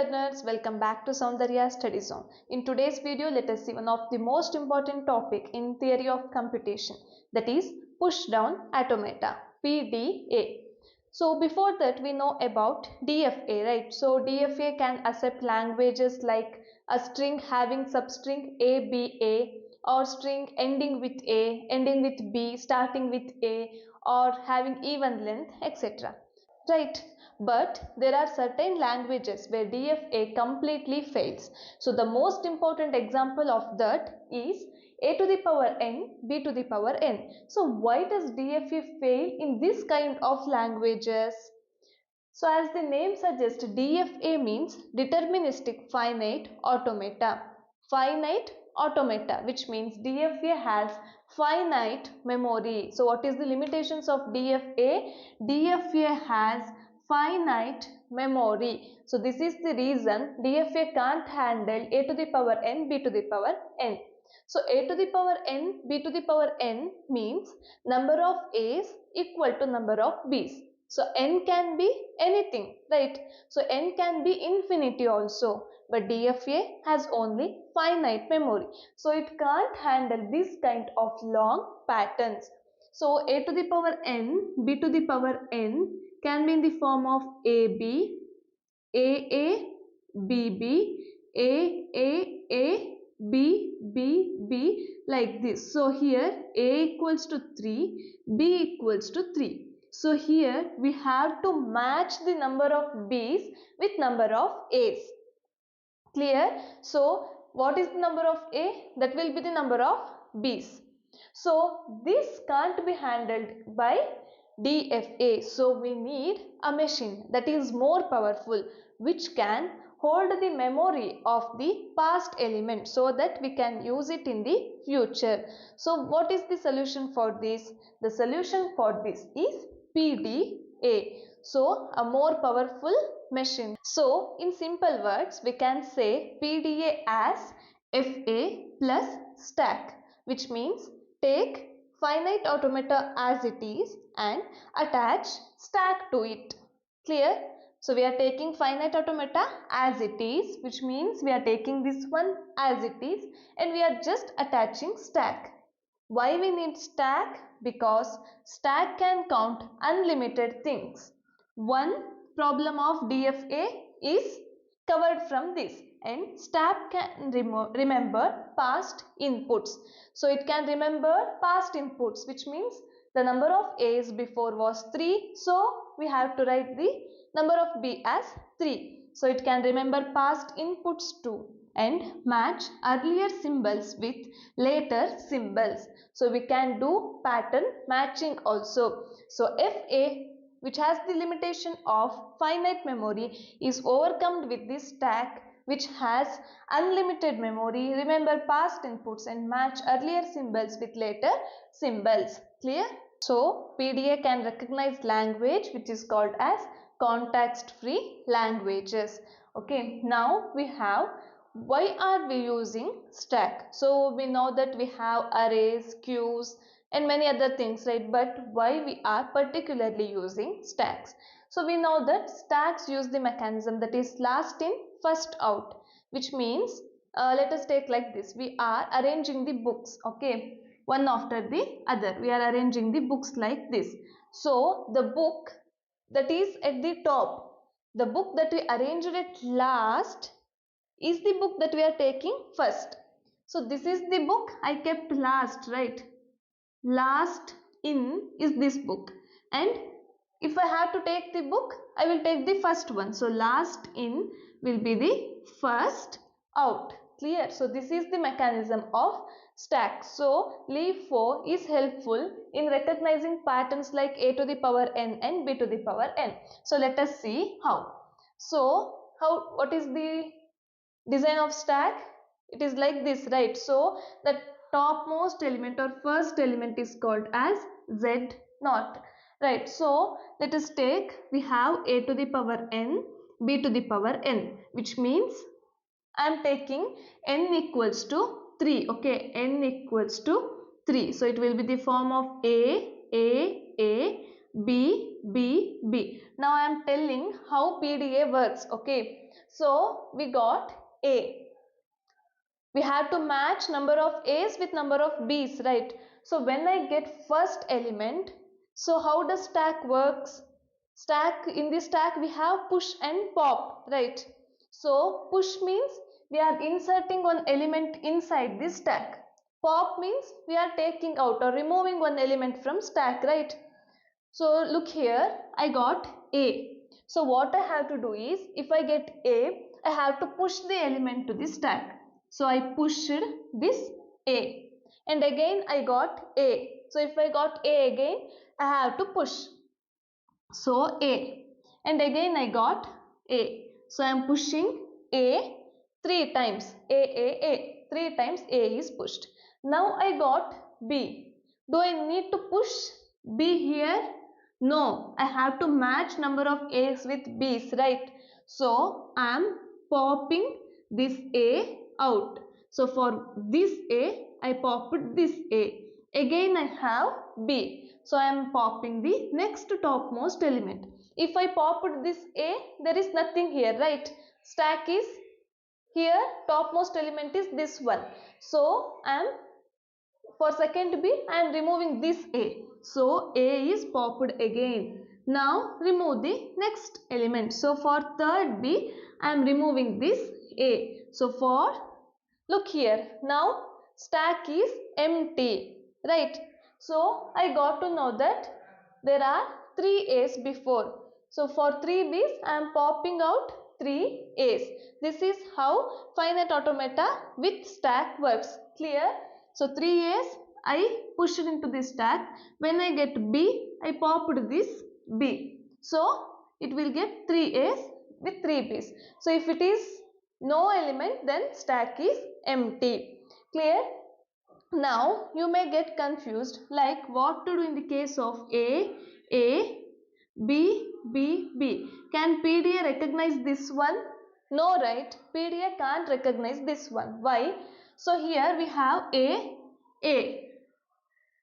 learners, welcome back to Soundarya Study Zone. In today's video, let us see one of the most important topic in theory of computation, that is Pushdown Automata, PDA. So before that, we know about DFA, right? So DFA can accept languages like a string having substring A, B, A, or string ending with A, ending with B, starting with A, or having even length, etc. Right? But there are certain languages where DFA completely fails. So the most important example of that is A to the power n, B to the power n. So why does DFA fail in this kind of languages? So as the name suggests, DFA means deterministic finite automata. Finite automata, which means DFA has finite memory. So what is the limitations of DFA? DFA has finite memory. So this is the reason DFA can't handle A to the power n, B to the power n. So A to the power n, B to the power n means number of A's equal to number of B's. So n can be anything, right? So n can be infinity also, but DFA has only finite memory. So it can't handle this kind of long patterns. So A to the power n, B to the power n can be in the form of AB, AA, BB, A, B, B, B, like this. So here A equals to 3, B equals to 3. So here we have to match the number of B's with number of A's. Clear? So what is the number of A? That will be the number of B's. So this can't be handled by DFA. So we need a machine that is more powerful, which can hold the memory of the past element so that we can use it in the future. So what is the solution for this? The solution for this is PDA. So a more powerful machine. So in simple words, we can say PDA as FA plus stack, which means take finite automata as it is and attach stack to it. Clear? So we are taking finite automata as it is, which means we are taking this one as it is and we are just attaching stack. Why we need stack? Because stack can count unlimited things. One problem of DFA is covered from this, and stack can remember past inputs. So it can remember past inputs, which means the number of A's before was 3. So we have to write the number of B as 3. So it can remember past inputs too and match earlier symbols with later symbols. So we can do pattern matching also. So FA, which has the limitation of finite memory, is overcome with this stack, which has unlimited memory, remember past inputs and match earlier symbols with later symbols. Clear? So PDA can recognize language which is called as context-free languages. Okay, now we have why are we using stack? So we know that we have arrays, queues and many other things, right? But why we are particularly using stacks? So we know that stacks use the mechanism that is last in first out, which means let us take like this. We are arranging the books, okay, one after the other. We are arranging the books like this. So the book that is at the top, the book that we arranged at last is the book that we are taking first. So this is the book I kept last, right? Last in is this book, and if I have to take the book, I will take the first one. So last in will be the first out. Clear? So this is the mechanism of stack. So LIFO is helpful in recognizing patterns like A to the power n and B to the power n. So let us see how. So what is the design of stack? It is like this, right? So the topmost element or first element is called as Z0, right? So let us take, we have A to the power n, B to the power n, which means I am taking n equals to 3, okay, n equals to 3. So it will be the form of A, B, B, B. Now I am telling how PDA works, okay. So we got A. We have to match number of A's with number of B's, right? So when I get first element, so how does stack works? Stack, in this stack we have push and pop, right? So push means we are inserting one element inside this stack. Pop means we are taking out or removing one element from stack, right? So look here, I got A. So what I have to do is, if I get A, I have to push the element to the stack. So I pushed this A. And again I got A. So if I got A again, I have to push. So A. And again I got A. So I am pushing A 3 times. A. 3 times A is pushed. Now I got B. Do I need to push B here? No, I have to match number of A's with B's, right? So I am popping this A out. So for this A, I popped this A. Again I have B. So I am popping the next topmost element. If I popped this A, there is nothing here, right? Stack is here, topmost element is this one. So I am, for second B, I am removing this A. So A is popped again. Now remove the next element. So for third B, I am removing this A. So for, look here, now stack is empty, right? So I got to know that there are 3 A's before. So for 3 B's, I am popping out 3 A's. This is how finite automata with stack works. Clear? So 3 A's I pushed into this stack. When I get B, I popped this B. So it will get 3 A's with 3 B's. So if it is no element, then stack is empty. Clear? Now you may get confused like what to do in the case of A, B, B. Can PDA recognize this one? No, right? PDA can't recognize this one. Why? So here we have A,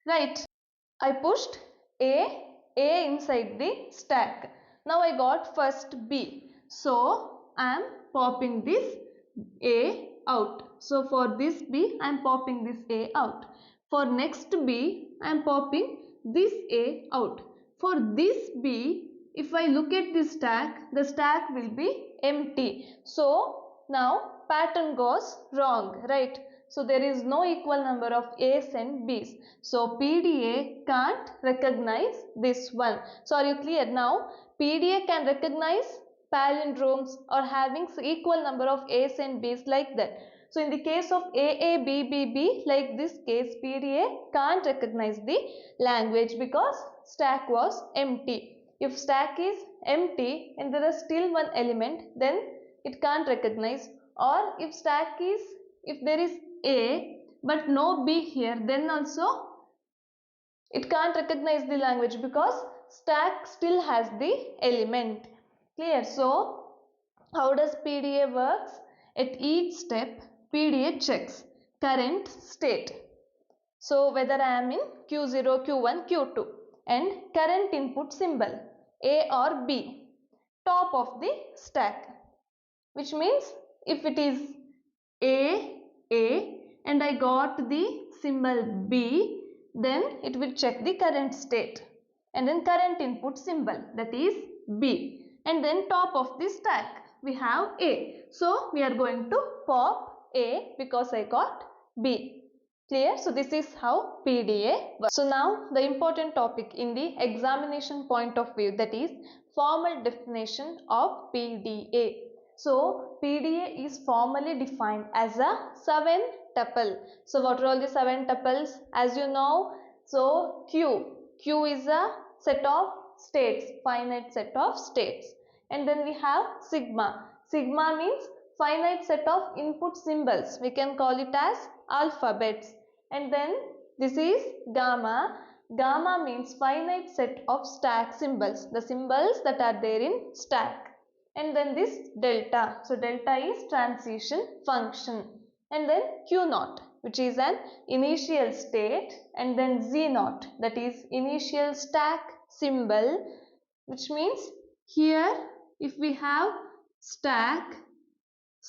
right? I pushed A inside the stack. Now I got first B. So I am popping this A out. So for this B, I am popping this A out. For next B, I am popping this A out. For this B, if I look at this stack, the stack will be empty. So now pattern goes wrong, right? So there is no equal number of A's and B's. So PDA can't recognize this one. So are you clear now? PDA can recognize palindromes or having equal number of A's and B's like that. So in the case of A, B, like this case, PDA can't recognize the language because stack was empty. If stack is empty and there is still one element, then it can't recognize. Or if stack is, if there is A but no B here, then also it can't recognize the language because stack still has the element. Clear? So how does PDA works? At each step, PDA checks current state. So whether I am in Q0, Q1, Q2 and current input symbol A or B, top of the stack, which means if it is A and I got the symbol B, then it will check the current state and then current input symbol, that is B, and then top of the stack we have A. So we are going to pop A because I got B. Clear? So this is how PDA works. So now the important topic in the examination point of view, that is formal definition of PDA. So PDA is formally defined as a 7 tuple. So what are all the 7 tuples? As you know, so Q is a set of states, finite set of states. And then we have sigma. Sigma means finite set of input symbols. We can call it as alphabets. And then this is gamma. Gamma means finite set of stack symbols, the symbols that are there in stack. And then this delta. So delta is transition function. And then Q naught, which is an initial state, and then Z naught, that is initial stack symbol, which means here if we have stack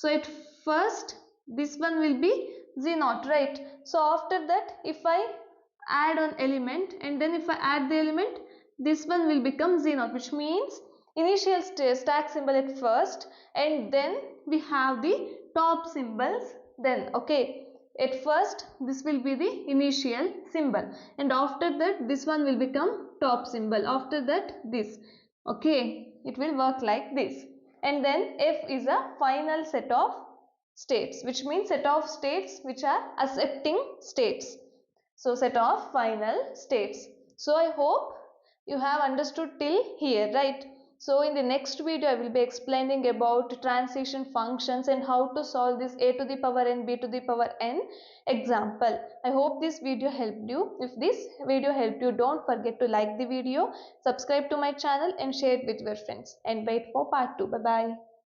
So at first this one will be Z0, right? So after that, if I add an element and then if I add the element, this one will become Z0, which means initial stack symbol at first and then we have the top symbols then. Okay, at first this will be the initial symbol and after that this one will become top symbol, after that this. Okay, it will work like this. And then F is a final set of states, which means set of states which are accepting states. So set of final states. So I hope you have understood till here, right? So in the next video I will be explaining about transition functions and how to solve this a to the power n, b to the power n example. I hope this video helped you. If this video helped you, don't forget to like the video, subscribe to my channel and share it with your friends, and wait for part 2. Bye bye.